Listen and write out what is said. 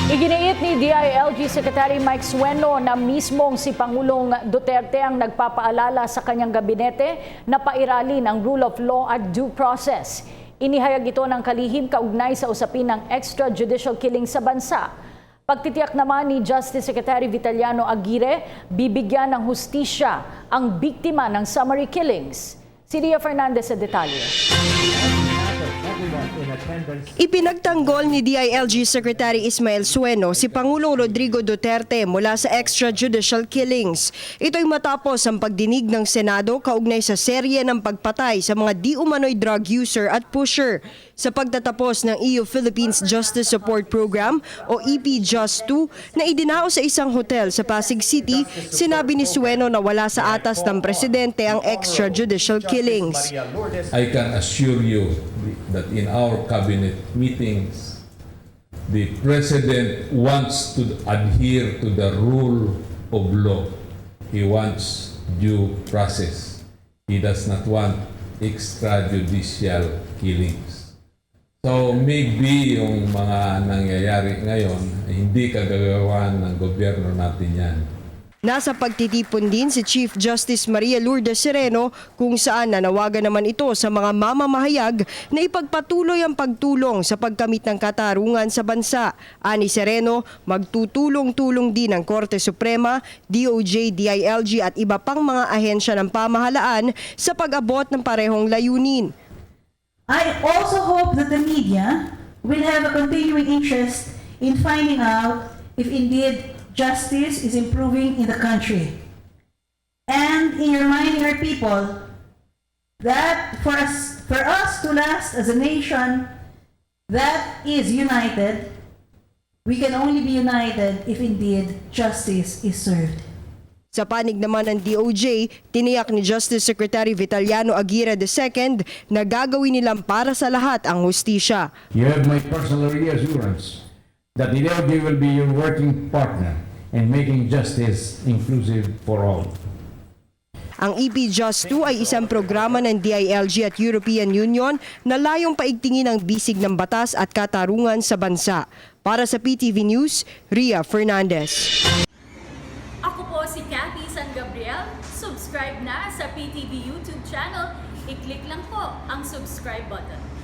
Iginiit ni DILG Secretary Mike Sueno na mismong si Pangulong Duterte ang nagpapaalala sa kanyang gabinete na pairalin ang rule of law at due process. Inihayag ito ng kalihim kaugnay sa usapin ng extrajudicial killing sa bansa. Pagtitiyak naman ni Justice Secretary Vitaliano Aguirre, bibigyan ng hustisya ang biktima ng summary killings. Si Ria Fernandez sa detalye. Ipinagtanggol ni DILG Secretary Ismael Sueno si Pangulong Rodrigo Duterte mula sa extrajudicial killings. Ito'y matapos ang pagdinig ng Senado kaugnay sa serye ng pagpatay sa mga di-umano'y drug user at pusher. Sa pagtatapos ng EU-Philippines Justice Support Program o EP-JUST-2 na idinao sa isang hotel sa Pasig City, sinabi ni Sueno na wala sa atas ng presidente ang extrajudicial killings. I can assure you that in our cabinet meetings, the President wants to adhere to the rule of law. He wants due process. He does not want extrajudicial killings. So maybe yung mga nangyayari ngayon, hindi kagagawan ng gobyerno natin yan. Nasa pagtitipon din si Chief Justice Maria Lourdes Sereno kung saan nanawagan naman ito sa mga mamamahayag na ipagpatuloy ang pagtulong sa pagkamit ng katarungan sa bansa. Ani Sereno, magtutulong-tulong din ang Korte Suprema, DOJ, DILG at iba pang mga ahensya ng pamahalaan sa pag-abot ng parehong layunin. I also hope that the media will have a continuing interest in finding out if indeed justice is improving in the country. And in reminding our people that for us to last as a nation that is united, we can only be united if indeed justice is served. Sa panig naman ng DOJ, tiniyak ni Justice Secretary Vitaliano Aguirre II na gagawin nilang para sa lahat ang hustisya. You have my personal reassurance that the DOJ will be your working partner in making justice inclusive for all. Ang EP-JUST-2 ay isang programa ng DILG at European Union na layong paigtingin ang bisig ng batas at katarungan sa bansa. Para sa PTV News, Ria Fernandez. Ako po si Cathy San Gabriel. Subscribe na sa PTV YouTube channel. I-click lang po ang subscribe button.